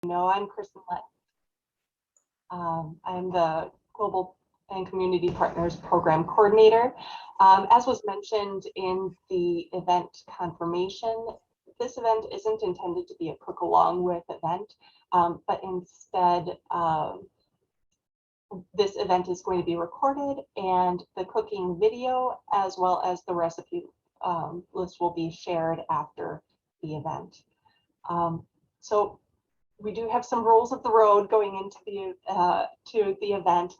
know, I'm Kristen Lett. I'm the Global and Community Partners Program Coordinator. As was mentioned in the event confirmation, this event isn't intended to be a cook along with event, but instead this event is going to be recorded, and the cooking video as well as the recipe list will be shared after the event. So we do have some rules of the road going into the event.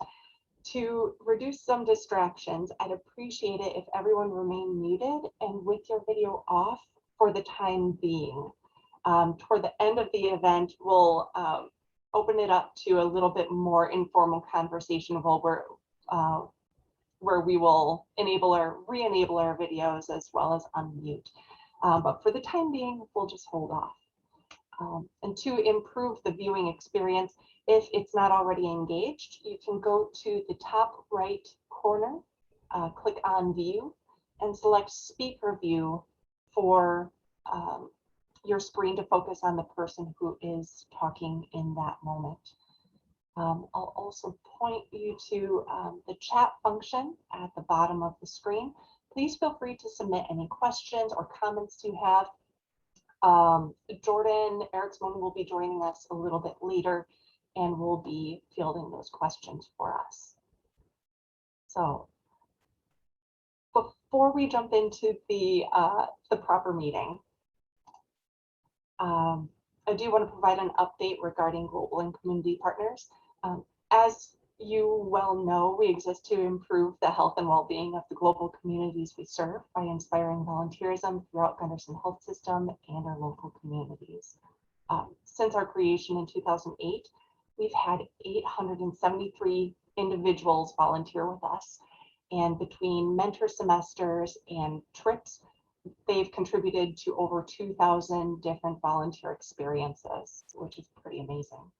To reduce some distractions, I'd appreciate it if everyone remained muted and with your video off for the time being. Toward the end of the event, we'll open it up to a little bit more informal conversation where we will re-enable our videos as well as unmute. But for the time being, we'll just hold off. And to improve the viewing experience, if it's not already engaged, you can go to the top right corner, click on View, and select Speaker View for your screen to focus on the person who is talking in that moment. I'll also point you to the chat function at the bottom of the screen. Please feel free to submit any questions or comments you have. Jordan Eriksson will be joining us a little bit later and will be fielding those questions for us. So before we jump into the proper meeting, I do want to provide an update regarding global and community partners. As you well know, we exist to improve the health and well-being of the global communities we serve by inspiring volunteerism throughout Gunderson Health System and our local communities. Since our creation in 2008, we've had 873 individuals volunteer with us, and between mentor semesters and trips, they've contributed to over 2,000 different volunteer experiences, which is pretty amazing.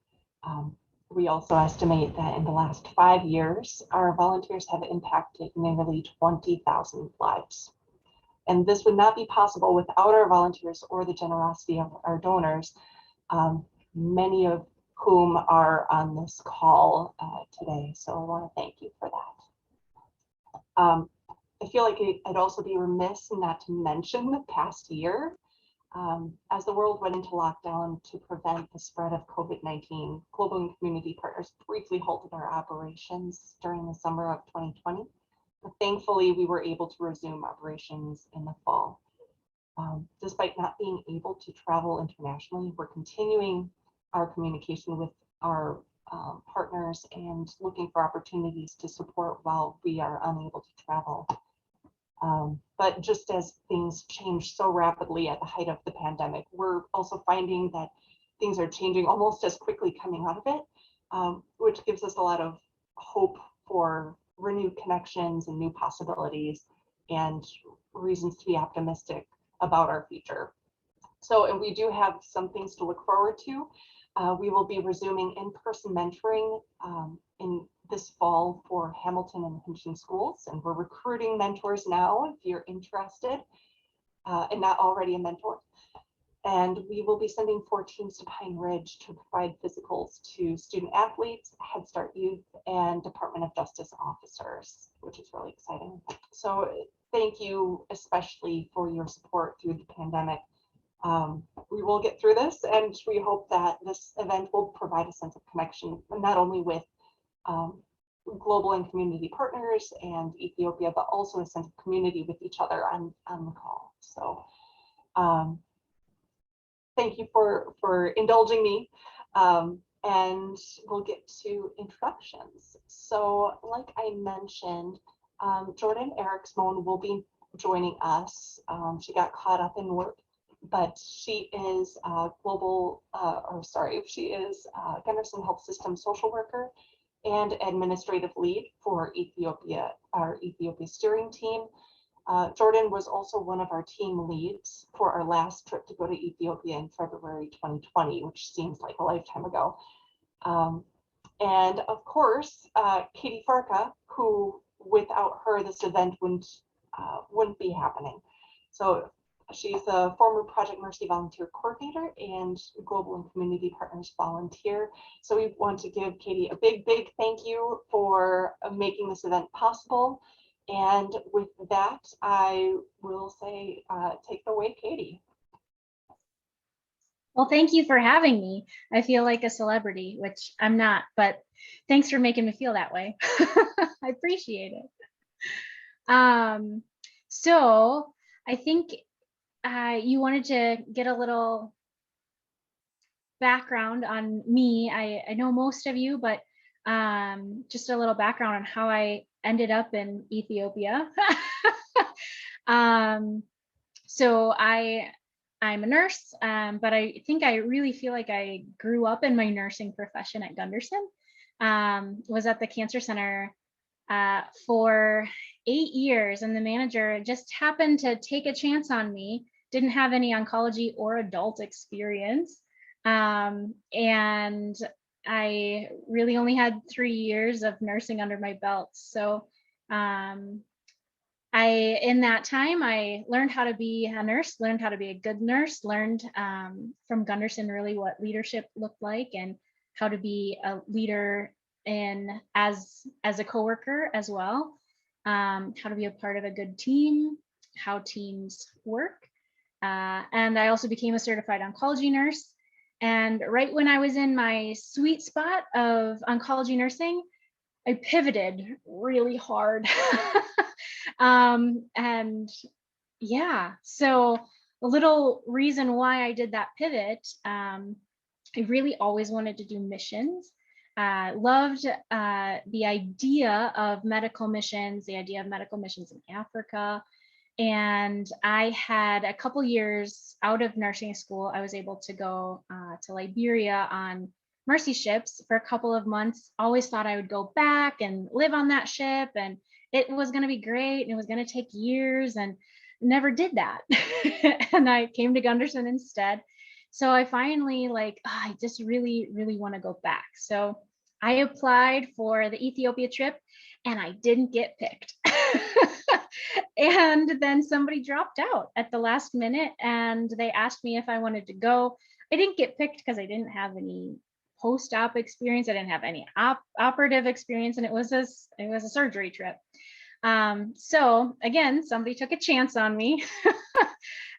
We also estimate that in the last 5 years, our volunteers have impacted nearly 20,000 lives. And this would not be possible without our volunteers or the generosity of our donors, many of whom are on this call today. So I want to thank you for that. I feel like I'd also be remiss not to mention the past year. As the world went into lockdown to prevent the spread of COVID-19, Global and Community Partners briefly halted our operations during the summer of 2020. But thankfully, we were able to resume operations in the fall. Despite not being able to travel internationally, we're continuing our communication with our partners and looking for opportunities to support while we are unable to travel. But just as things change so rapidly at the height of the pandemic, we're also finding that things are changing almost as quickly coming out of it, which gives us a lot of hope for renewed connections and new possibilities and reasons to be optimistic about our future. So, and we do have some things to look forward to. We will be resuming in-person mentoring in this fall for Hamilton and Hinchin schools, and we're recruiting mentors now if you're interested and not already a mentor. And we will be sending 4 teams to Pine Ridge to provide physicals to student athletes, Head Start youth, and Department of Justice officers, which is really exciting. So thank you especially for your support through the pandemic. We will get through this, and we hope that this event will provide a sense of connection, not only with global and community partners and Ethiopia, but also a sense of community with each other on the call. So thank you for indulging me, and we'll get to introductions. So like I mentioned, Jordan Eriksson will be joining us. She got caught up in work, but she is she is Gunderson Health System social worker and administrative lead for Ethiopia, our Ethiopia steering team. Jordan was also one of our team leads for our last trip to go to Ethiopia in February 2020, which seems like a lifetime ago. And of course, Katie Farka, who without her, this event wouldn't be happening. So She's a former Project Mercy volunteer coordinator and Global and Community Partners volunteer. So we want to give Katie a big, big thank you for making this event possible. And with that, I will say, take it away, Katie. Well, thank you for having me. I feel like a celebrity, which I'm not, but thanks for making me feel that way. I appreciate it. So I think you wanted to get a little background on me. I know most of you, but just a little background on how I ended up in Ethiopia. So I'm a nurse, but I think I really feel like I grew up in my nursing profession at Gunderson. Was at the cancer center for 8 years, and the manager just happened to take a chance on me. Didn't have any oncology or adult experience, and I really only had 3 years of nursing under my belt. So in that time, I learned how to be a nurse, learned how to be a good nurse, learned from Gunderson really what leadership looked like and how to be a leader in as a coworker as well, how to be a part of a good team, how teams work. And I also became a certified oncology nurse. And right when I was in my sweet spot of oncology nursing, I pivoted really hard. And yeah, so a little reason why I did that pivot, I really always wanted to do missions. Loved the idea of medical missions, the idea of medical missions in Africa. And I had a couple years out of nursing school. I was able to go to Liberia on Mercy ships for a couple of months. Always thought I would go back and live on that ship, and it was going to be great, and it was going to take years, and never did that. And I came to Gunderson instead. So I finally I just really, really want to go back. So I applied for the Ethiopia trip, and I didn't get picked. And then somebody dropped out at the last minute, and they asked me if I wanted to go. I didn't get picked because I didn't have any post-op experience. I didn't have any operative experience, and it was a surgery trip. So again, somebody took a chance on me,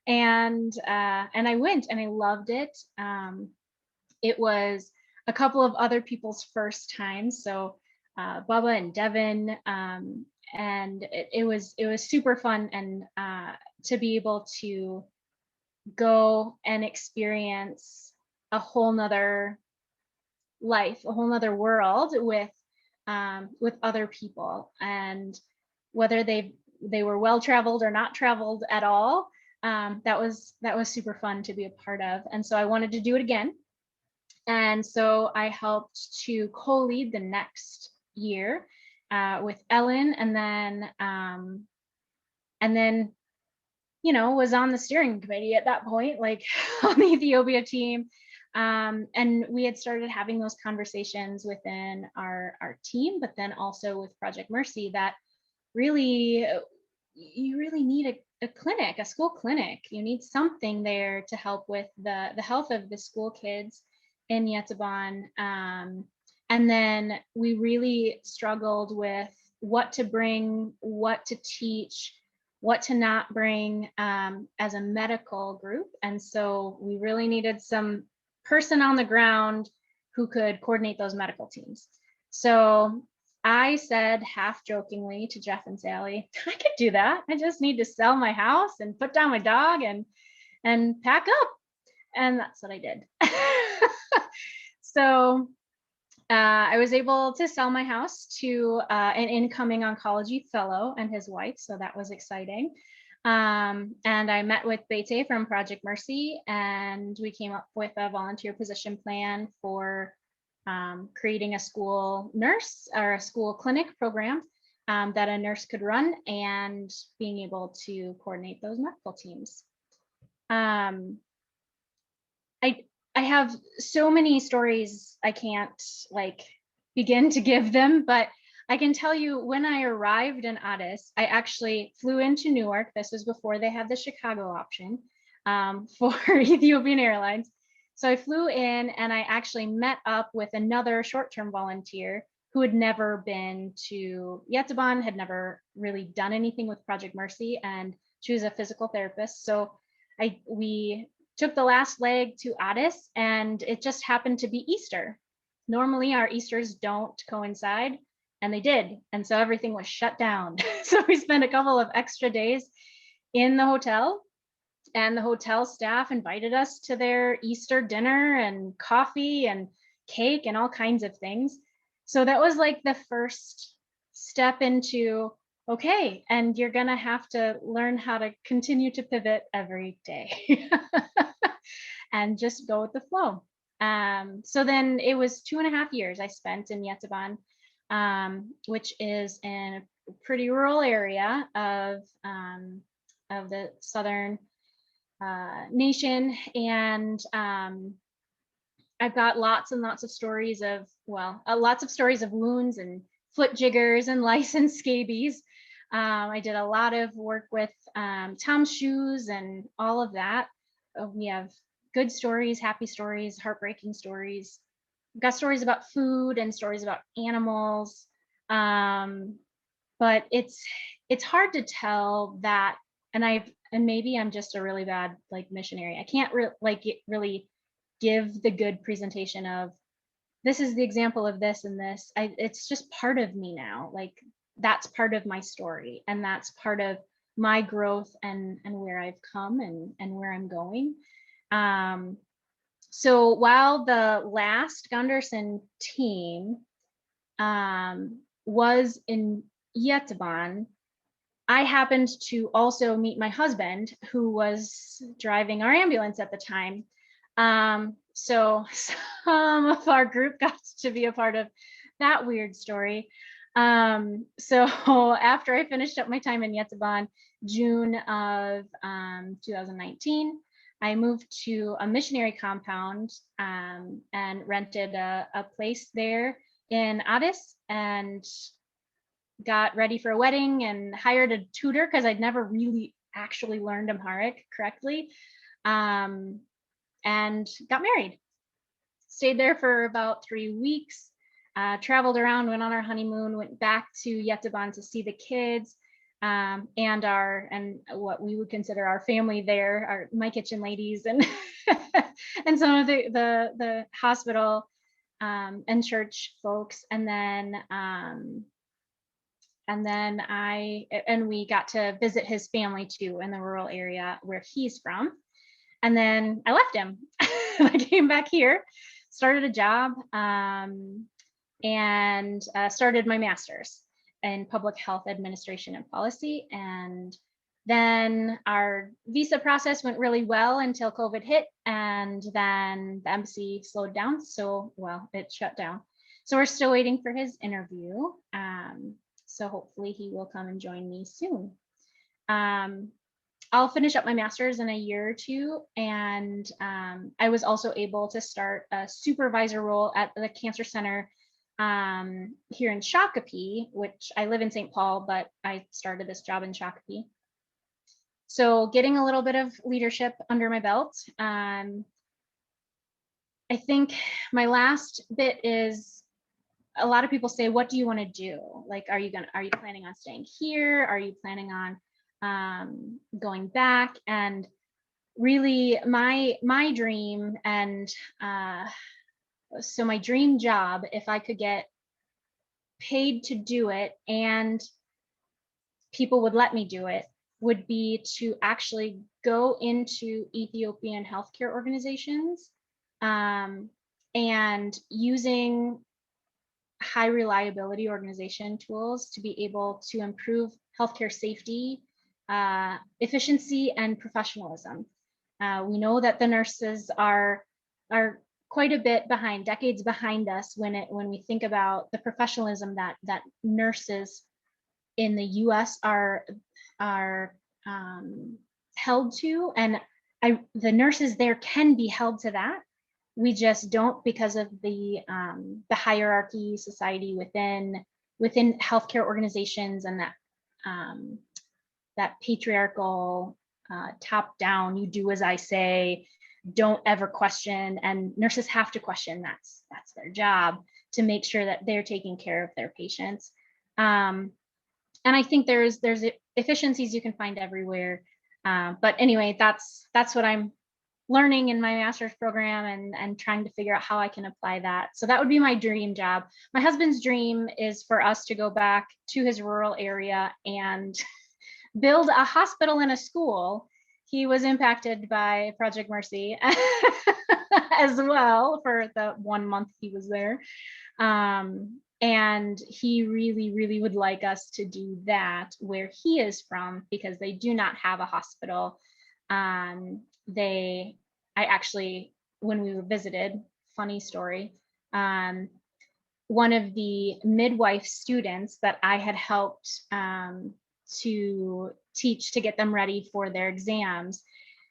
and I went, and I loved it. It was a couple of other people's first times. So Bubba and Devin, and it was super fun, and to be able to go and experience a whole nother life, a whole nother world with other people, and whether they were well traveled or not traveled at all, that was super fun to be a part of. And so I wanted to do it again. And so I helped to co-lead the next year with Ellen, and then was on the steering committee at that point, like on the Ethiopia team. And we had started having those conversations within our team, but then also with Project Mercy, that really, you really need a clinic, a school clinic. You need something there to help with the health of the school kids in Yetaban. And then we really struggled with what to bring, what to teach, what to not bring as a medical group. And so we really needed some person on the ground who could coordinate those medical teams. So I said half jokingly to Jeff and Sally, I could do that. I just need to sell my house and put down my dog and pack up. And that's what I did. So I was able to sell my house to an incoming oncology fellow and his wife. So that was exciting. And I met with Bete from Project Mercy, and we came up with a volunteer position plan for creating a school nurse or a school clinic program that a nurse could run, and being able to coordinate those medical teams. I have so many stories, I can't begin to give them, but I can tell you when I arrived in Addis, I actually flew into Newark. This was before they had the Chicago option for Ethiopian Airlines. So I flew in and I actually met up with another short-term volunteer who had never been to Yetaban, had never really done anything with Project Mercy, and she was a physical therapist. So we took the last leg to Addis, and it just happened to be Easter. Normally our Easters don't coincide, and they did. And so everything was shut down. So we spent a couple of extra days in the hotel, and the hotel staff invited us to their Easter dinner and coffee and cake and all kinds of things. So that was like the first step into, okay, and you're going to have to learn how to continue to pivot every day and just go with the flow. So then it was 2.5 years I spent in Yetaban, which is in a pretty rural area of the southern nation. And I've got lots and lots of stories of, well, lots of stories of wounds and foot jiggers and lice and scabies. I did a lot of work with Tom's shoes and all of that. We have good stories, happy stories, heartbreaking stories. We've got stories about food and stories about animals. But it's hard to tell that, and maybe I'm just a really bad like missionary. I can't really give the good presentation of, this is the example of this and this. It's just part of me now. Like that's part of my story, and that's part of my growth and where I've come and where I'm going. So while the last Gunderson team was in Yetaban, I happened to also meet my husband, who was driving our ambulance at the time. So some of our group got to be a part of that weird story. So after I finished up my time in Yetaban, June of 2019, I moved to a missionary compound and rented a place there in Addis, and got ready for a wedding and hired a tutor because I'd never really actually learned Amharic correctly, and got married. Stayed there for about 3 weeks, traveled around, went on our honeymoon, went back to Yetaban to see the kids, and what we would consider our family there, my kitchen ladies, and and some of the hospital and church folks, and then we got to visit his family too in the rural area where he's from. And then I left him. I came back here, started a job, and started my master's in public health administration and policy. And then our visa process went really well until COVID hit, and then the embassy slowed down. So, well, it shut down. So we're still waiting for his interview. So hopefully he will come and join me soon. I'll finish up my master's in a year or two, and I was also able to start a supervisor role at the cancer center here in Shakopee, which I live in St. Paul, but I started this job in Shakopee. So getting a little bit of leadership under my belt. I think my last bit is, a lot of people say, what do you want to do? Like, are you planning on staying here? Are you planning on going back? And really my dream, and so my dream job, if I could get paid to do it and people would let me do it, would be to actually go into Ethiopian healthcare organizations and using high reliability organization tools to be able to improve healthcare safety, efficiency, and professionalism. We know that the nurses are quite a bit behind, decades behind us when we think about the professionalism that nurses in the U.S. are held to, and the nurses there can be held to that. We just don't, because of the hierarchy, society within, within healthcare organizations and that patriarchal top down, you do as I say, don't ever question, and nurses have to question. That's their job, to make sure that they're taking care of their patients. And I think there's efficiencies you can find everywhere. But anyway, that's what I'm learning in my master's program, and trying to figure out how I can apply that. So that would be my dream job. My husband's dream is for us to go back to his rural area and build a hospital and a school. He was impacted by Project Mercy as well for the 1 month he was there. And he really, really would like us to do that where he is from, because they do not have a hospital. I actually, when we were visited, funny story, one of the midwife students that I had helped to teach to get them ready for their exams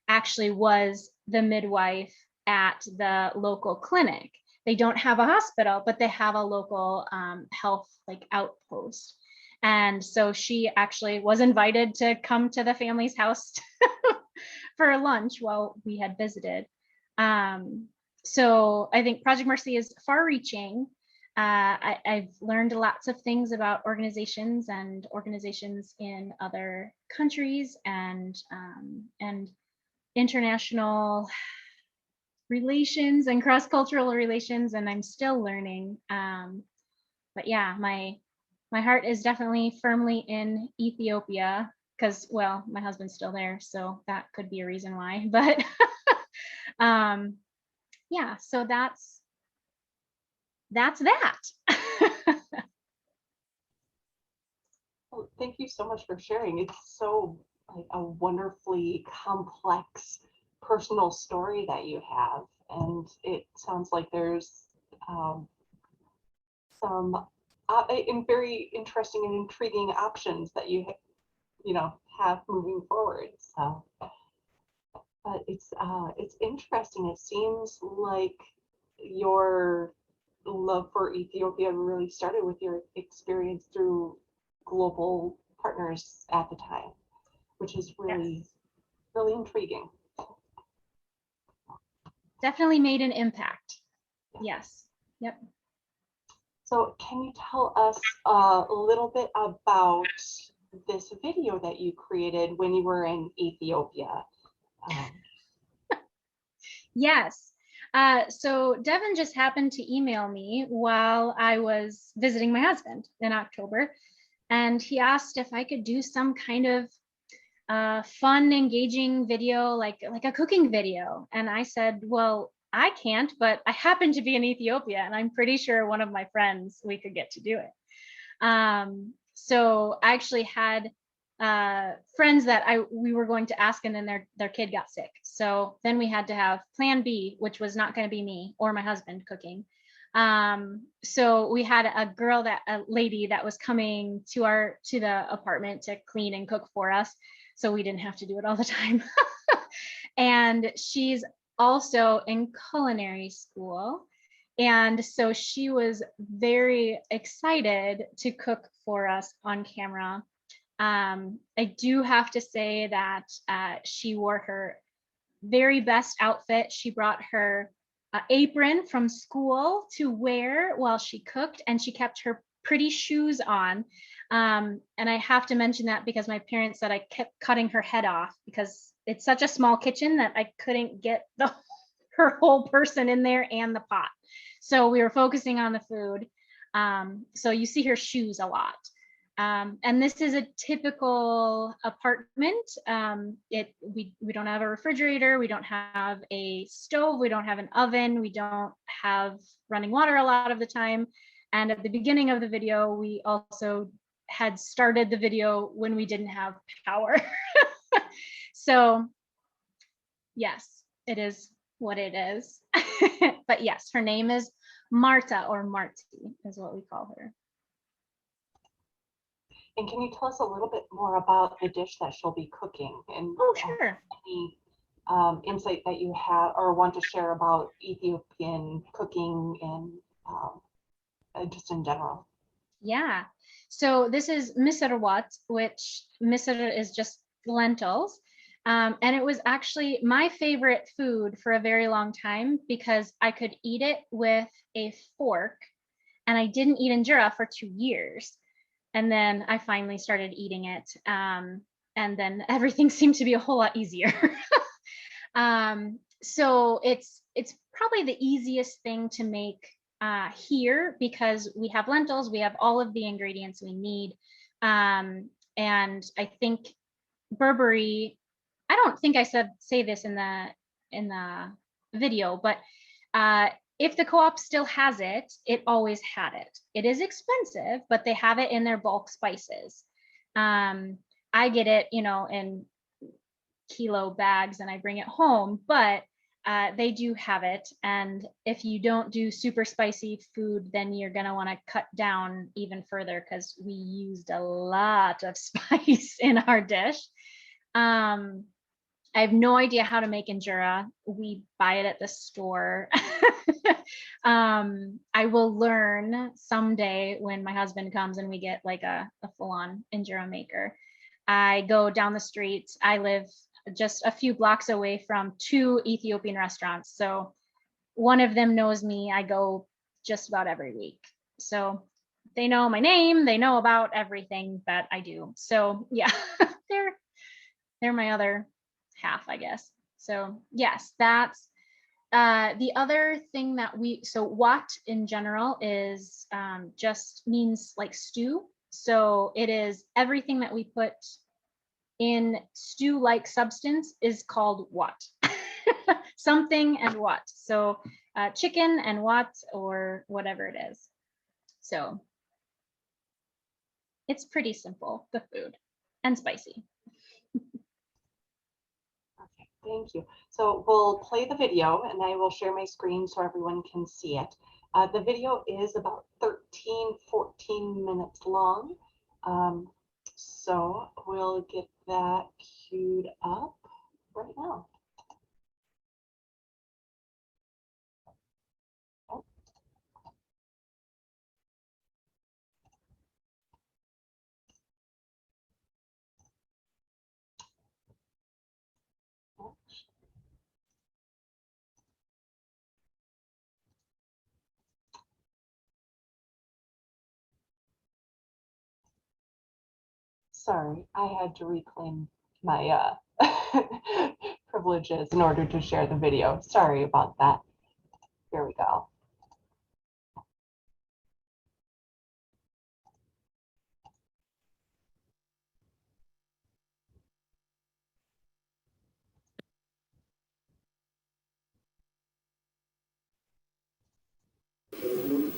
actually was the midwife at the local clinic. They don't have a hospital, but they have a local health outpost. And so she actually was invited to come to the family's house for lunch while we had visited. So I think Project Mercy is far reaching. I've learned lots of things about organizations in other countries, and international relations and cross-cultural relations, and I'm still learning. But yeah, my heart is definitely firmly in Ethiopia, because, well, my husband's still there, so that could be a reason why. But yeah, so that's that. Well, thank you so much for sharing. It's so a wonderfully complex personal story that you have, and it sounds like there's some very interesting and intriguing options that you have moving forward. So, but it's interesting. It seems like your love for Ethiopia really started with your experience through global partners at the time, which is really, Yes. really intriguing. Definitely made an impact. Yes. Yep. So can you tell us a little bit about this video that you created when you were in Ethiopia? Yes. So Devin just happened to email me while I was visiting my husband in October, and he asked if I could do some kind of fun, engaging video, like a cooking video. And I said, well, I can't, but I happen to be in Ethiopia, and I'm pretty sure one of my friends, we could get to do it. So I actually had friends that we were going to ask, and then their kid got sick. So then we had to have plan B, which was not going to be me or my husband cooking. So we had a lady that was coming to the apartment to clean and cook for us, so we didn't have to do it all the time. And she's also in culinary school. And so she was very excited to cook for us on camera. I do have to say that she wore her very best outfit. She brought her apron from school to wear while she cooked, and she kept her pretty shoes on. And I have to mention that because my parents said I kept cutting her head off, because it's such a small kitchen that I couldn't get her whole person in there and the pot. So we were focusing on the food. So you see her shoes a lot. And this is a typical apartment. We don't have a refrigerator, we don't have a stove, we don't have an oven, we don't have running water a lot of the time. And at the beginning of the video, we also had started the video when we didn't have power. So yes, it is what it is. But yes, her name is Marta, or Marti is what we call her. And can you tell us a little bit more about the dish that she'll be cooking, and Sure. any insight that you have or want to share about Ethiopian cooking and just in general? Yeah. So this is Misr Wat, which Misr is just lentils. And it was actually my favorite food for a very long time because I could eat it with a fork, and I didn't eat injera for 2 years. And then I finally started eating it. And then everything seemed to be a whole lot easier. So it's probably the easiest thing to make here because we have lentils, we have all of the ingredients we need. And I think Burberry, I don't think I say this in the video, but if the co-op still has it, it always had it. It is expensive, but they have it in their bulk spices. I get it, in kilo bags and I bring it home, but they do have it. And if you don't do super spicy food, then you're going to want to cut down even further because we used a lot of spice in our dish. I have no idea how to make injera. We buy it at the store. I will learn someday when my husband comes and we get like a full-on injera maker. I go down the street. I live just a few blocks away from 2 Ethiopian restaurants. So one of them knows me. I go just about every week. So they know my name. They know about everything that I do. So yeah, they're my other half, I guess. So yes, that's the other thing that so wat in general is just means like stew. So it is everything that we put in stew-like substance is called wat. Something and wat. So chicken and wat or whatever it is. So it's pretty simple, the food, and spicy. Okay, thank you. So we'll play the video and I will share my screen so everyone can see it. The video is about 13, 14 minutes long. So we'll get that queued up right now. Sorry, I had to reclaim my privileges in order to share the video. Sorry about that. Here we go.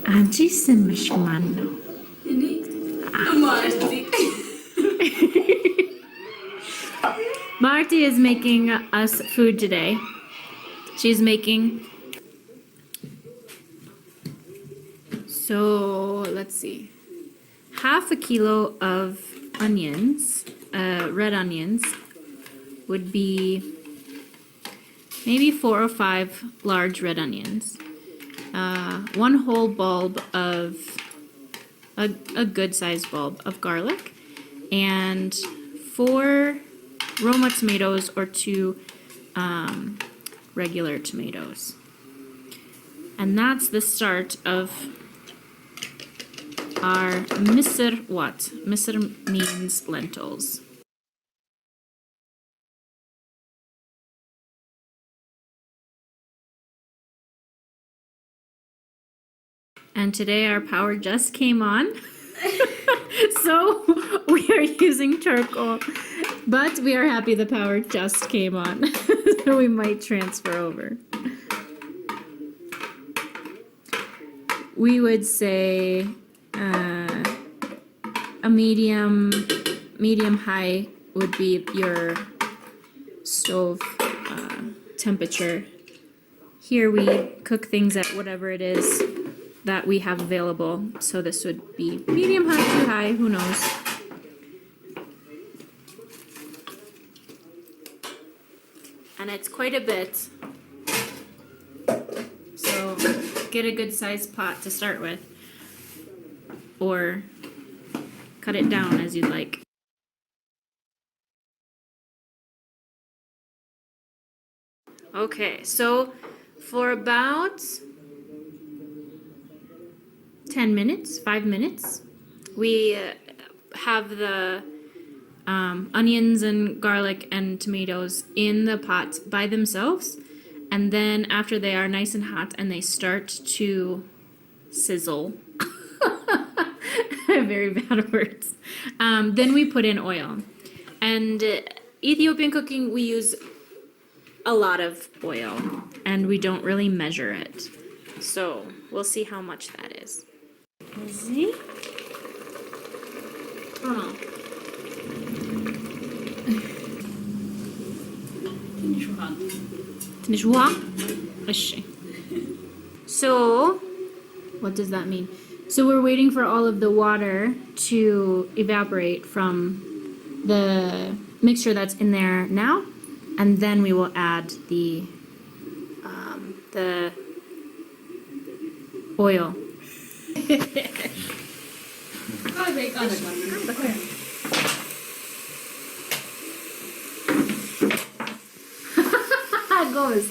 Angie سمش منو Marty is making us food today. She's making, so let's see, half a kilo of onions, red onions, would be maybe 4 or 5 large red onions, 1 whole bulb of a good sized bulb of garlic, and 4 Roma tomatoes or 2 regular tomatoes. And that's the start of our Misr Wat. Misr means lentils. And today our power just came on. So we are using charcoal, but we are happy the power just came on. So we might transfer over. We would say a medium high would be your stove temperature. Here we cook things at whatever it is that we have available. So this would be medium high, too high, who knows. And it's quite a bit. So get a good sized pot to start with. or cut it down as you'd like. Okay, so for about 10 minutes, 5 minutes, we have the onions and garlic and tomatoes in the pot by themselves. And then after they are nice and hot and they start to sizzle, very bad words, then we put in oil. And Ethiopian cooking, we use a lot of oil and we don't really measure it. So we'll see how much that is. See? Oh. ትንሽ ውሃ እሺ so what does that mean? So we're waiting for all of the water to evaporate from the mixture that's in there now, and then we will add the oil. It goes.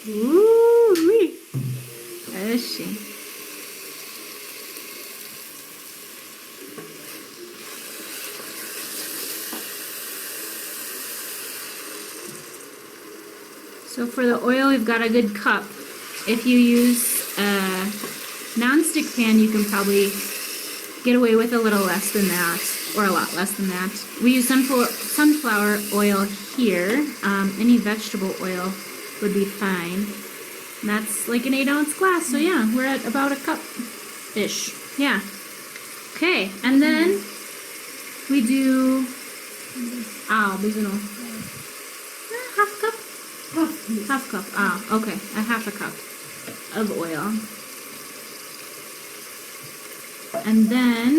Ooh-wee. እሺ So for the oil, we've got a good cup. If you use a non-stick pan, you can probably get away with a little less than that, or a lot less than that. We use sunflower oil here. Any vegetable oil would be fine. And that's like an 8-ounce glass, so yeah, we're at about a cup-ish. Yeah. Okay, and then we do, half cup? Half cup, okay, a half a cup of oil. And then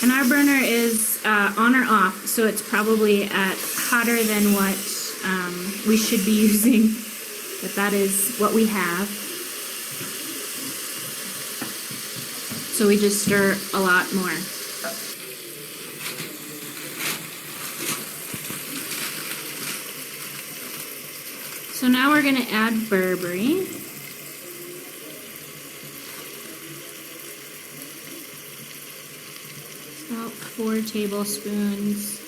and our burner is on or off, so it's probably at hotter than what we should be using, but that is what we have. So we just stir a lot more. So now we're going to add Burberry. About 4 tablespoons.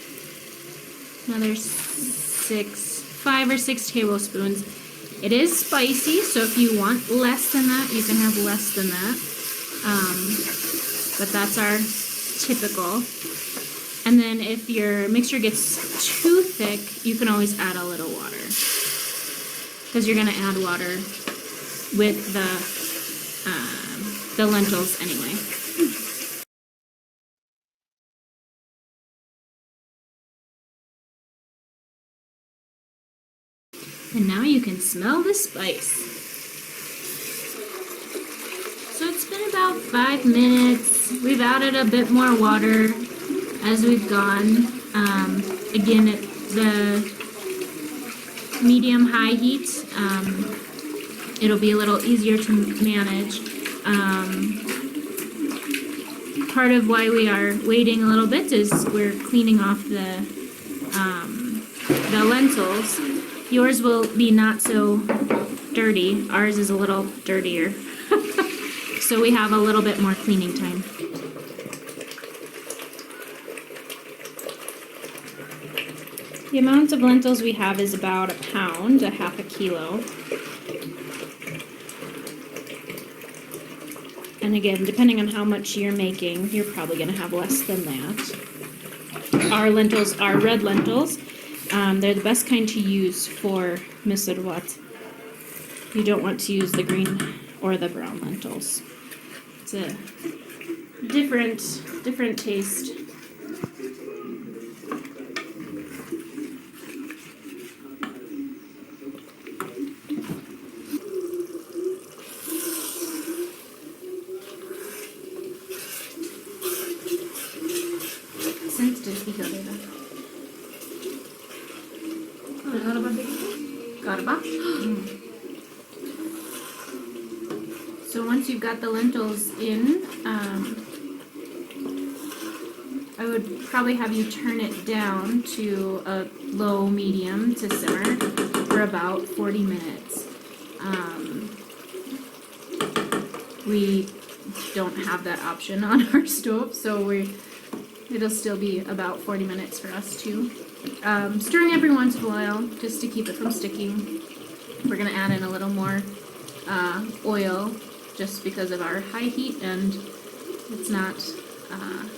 Another 5 or 6 tablespoons. It is spicy, so if you want less than that, you can have less than that. But that's our typical. And then if your mixture gets too thick, you can always add a little water, because you're going to add water with the lentils anyway. And now you can smell the spice. So it's been about 5 minutes. We've added a bit more water as we've gone. Again, at the medium-high heat, it'll be a little easier to manage. Part of why we are waiting a little bit is we're cleaning off the lentils. Yours will be not so dirty. Ours is a little dirtier. So we have a little bit more cleaning time. The amount of lentils we have is about a pound, a half a kilo. And again, depending on how much you're making, you're probably going to have less than that. Our lentils are red lentils. They're the best kind to use for Misr Wat. You don't want to use the green or the brown lentils. It's a different taste. figyelőre. Garba? So once you've got the lentils in, I would probably have you turn it down to a low medium to simmer for about 40 minutes. We don't have that option on our stove, so it'll still be about 40 minutes for us too. Stirring every once in a while just to keep it from sticking. We're gonna add in a little more oil just because of our high heat, and it's not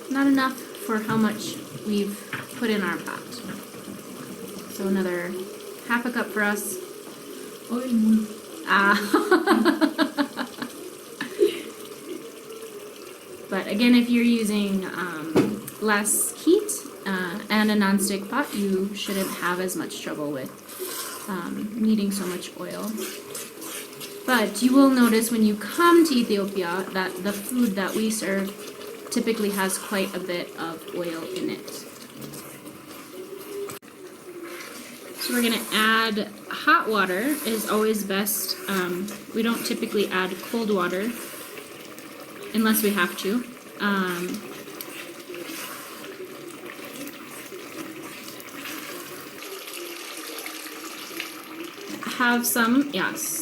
enough for how much we've put in our pot. So another half a cup for us. But again, if you're using less heat and a nonstick pot, you shouldn't have as much trouble with needing so much oil. But you will notice when you come to Ethiopia that the food that we serve typically has quite a bit of oil in it. So we're gonna add hot water is always best. We don't typically add cold water unless we have to. Have some, yes.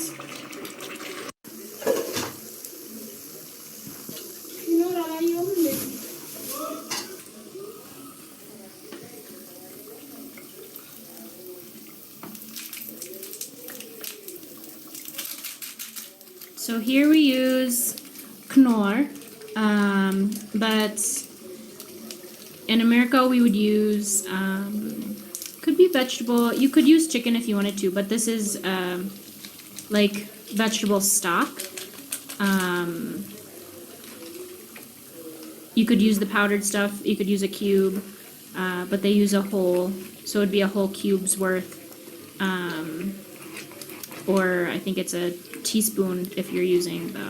So here we use Knorr, but in America we would use, could be vegetable, you could use chicken if you wanted to, but this is like vegetable stock. You could use the powdered stuff, you could use a cube, but they use a whole, so it'd be a whole cube's worth, or I think it's a teaspoon if you're using the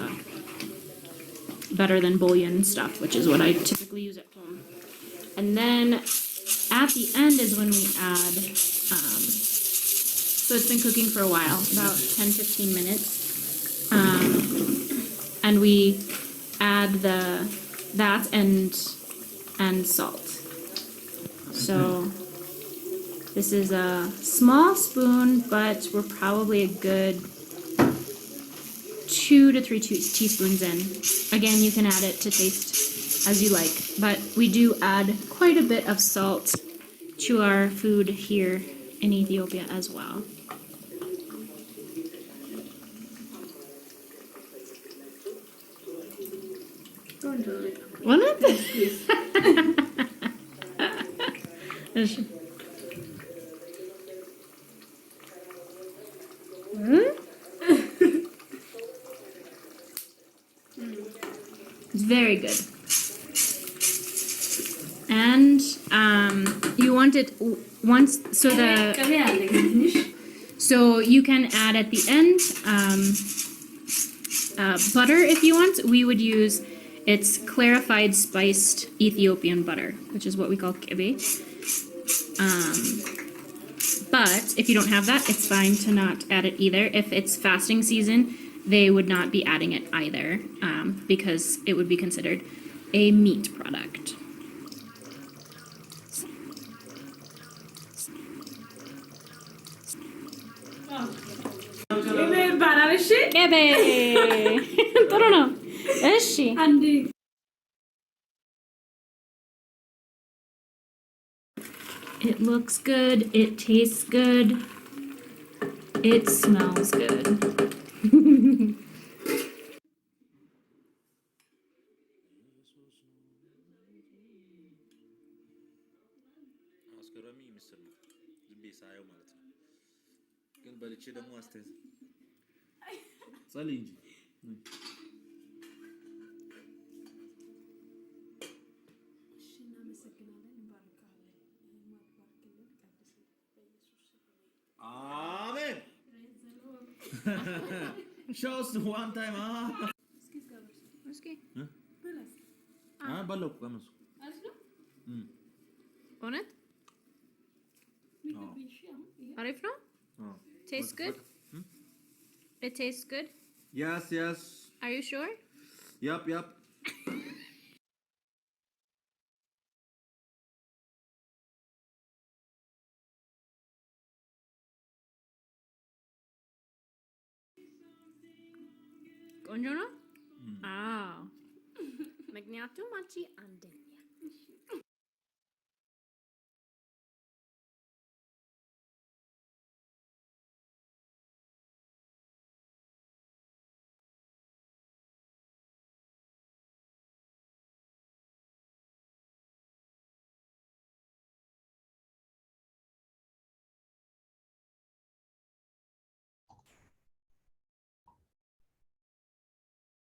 better than bouillon stuff, which is what I typically use at home. And then at the end is when we add, so it's been cooking for a while, about 10-15 minutes, and we add that and salt. So this is a small spoon, but we're probably a good 2 to 3 teaspoons in. Again, you can add it to taste as you like, but we do add quite a bit of salt to our food here in Ethiopia as well. Don't do it. What? Please. It's very good. And you want it once, so you can add at the end butter if you want. We would use, it's clarified spiced Ethiopian butter, which is what we call kebe. But if you don't have that, it's fine to not add it either. If it's fasting season, they would not be adding it either, because it would be considered a meat product. Kebe! ጥሩ ነው። እሺ It looks good, it tastes good, it smells good. አስገራሚ ምስል ነው። ዝም ብዬ ሳየው ማለት ነው። ግን በልቼ ደግሞ አስተያየት ጸልይ እንጂ አሜን። Shows one time. በለው ቀመሱ Bonnet? Ja. Varifrån? Ja. Tastes good? It tastes good? Yes, yes. Are you sure? Yep, yep. Konjono? Ah. Magniatu machi andenya.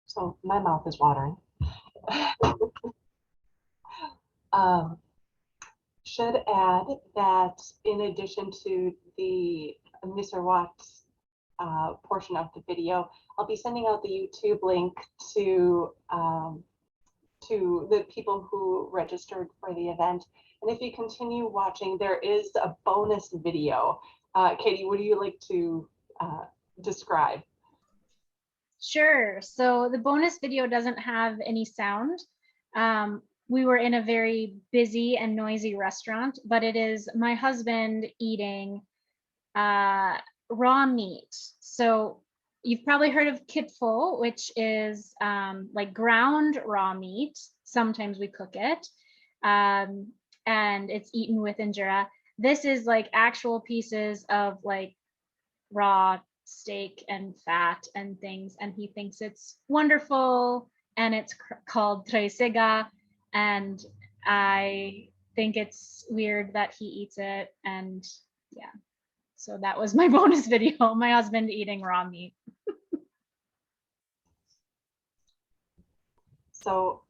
So my mouth is watering. Um, should add that in addition to the Misr Wat portion of the video, I'll be sending out the YouTube link to the people who registered for the event. And if you continue watching, there is a bonus video. Katie, would you like to describe? Sure. So the bonus video doesn't have any sound. We were in a very busy and noisy restaurant, but it is my husband eating raw meat. So you've probably heard of kitfo, which is like ground raw meat. Sometimes we cook it, and it's eaten with injera. This is like actual pieces of like raw steak and fat and things, and he thinks it's wonderful, and it's called treisiga, and I think it's weird that he eats it, and yeah. So that was my bonus video, my husband eating raw meat. So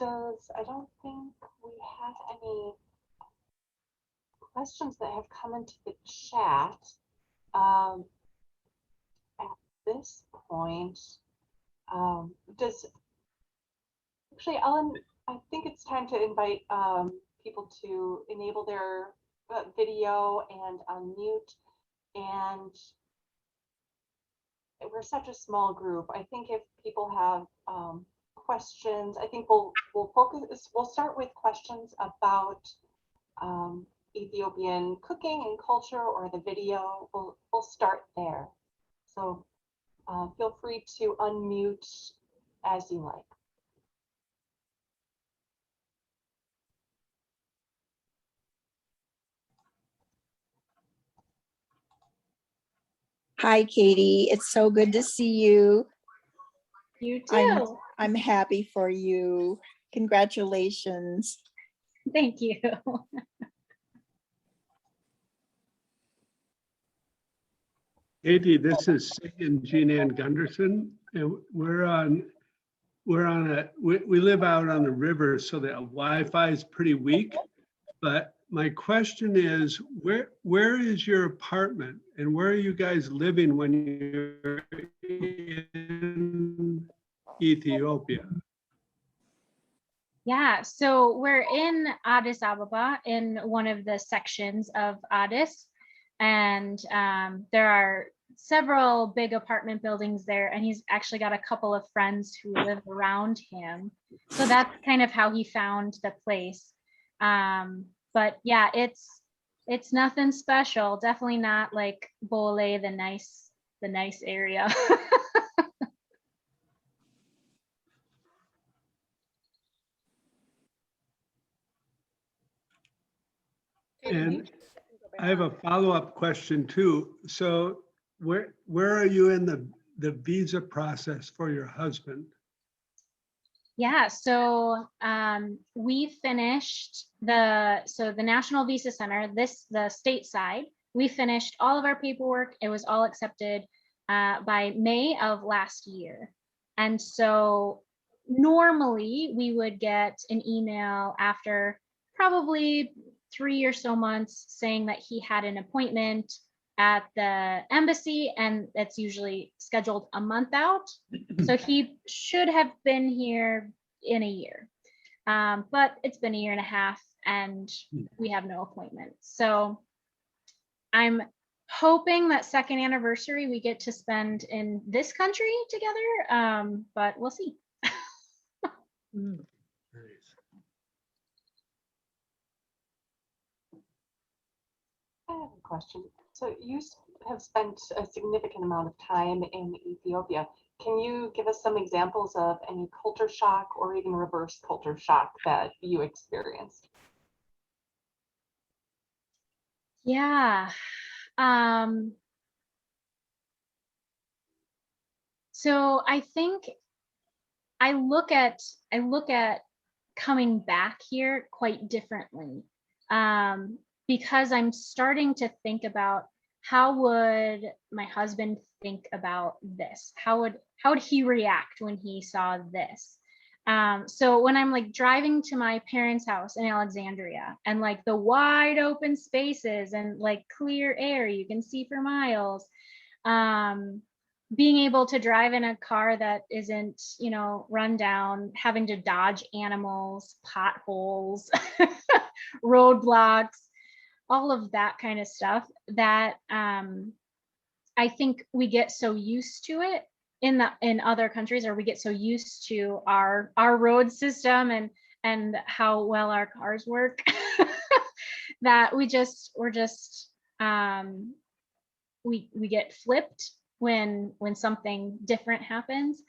I don't think we have any questions that have come into the chat. At this point, actually, Ellen, I think it's time to invite people to enable their video and unmute. And we're such a small group. I think if people have questions, I think we'll start with questions about Ethiopian cooking and culture or the video. We'll start there. So feel free to unmute as you like. Hi, Katie. It's so good to see you. You too. I'm happy for you. Congratulations. Thank you. Katie, this is Sig and Jean Ann Gunderson, and we live out on the river, so the Wi-Fi is pretty weak. But my question is, where is your apartment, and where are you guys living when you're in Ethiopia? Yeah, so we're in Addis Ababa in one of the sections of Addis, and there are several big apartment buildings there, and he's actually got a couple of friends who live around him. So that's kind of how he found the place. But yeah, it's nothing special. Definitely not like Bole, the nice area. And I have a follow-up question too. So where are you in the visa process for your husband? Yeah, so we finished the National Visa Center, the state side, we finished all of our paperwork. It was all accepted by May of last year. And so normally we would get an email after probably 3 or so months saying that he had an appointment at the embassy, and it's usually scheduled a month out. So he should have been here in a year. But it's been a year and a half and we have no appointments. So I'm hoping that second anniversary we get to spend in this country together, but we'll see. Nice. I have a question. So have spent a significant amount of time in Ethiopia. Can you give us some examples of any culture shock or even reverse culture shock that you experienced? Yeah. So I think I look at coming back here quite differently, because I'm starting to think about how would my husband think about this? How would he react when he saw this? So when I'm like driving to my parents' house in Alexandria and like the wide open spaces and like clear air you can see for miles, being able to drive in a car that isn't, run down, having to dodge animals, potholes, roadblocks, all of that kind of stuff that I think we get so used to it in other countries, or we get so used to our road system and how well our cars work that we get flipped when something different happens.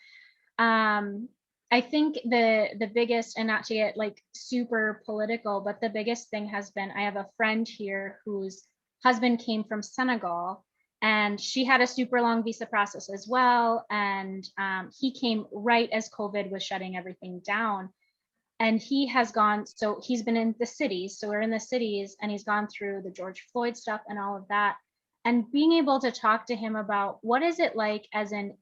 I think the biggest, and not to get like super political, but the biggest thing has been, I have a friend here whose husband came from Senegal, and she had a super long visa process as well. And he came right as COVID was shutting everything down. And he has gone, so he's been in the cities. So we're in the cities, and he's gone through the George Floyd stuff and all of that. And being able to talk to him about what is it like as an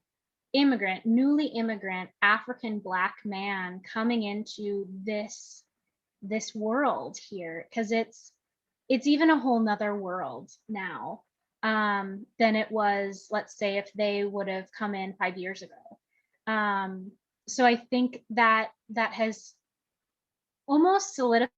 immigrant, newly immigrant African Black man coming into this world here, because it's even a whole nother world now, than it was, let's say, if they would have come in 5 years ago. So I think that has almost solidified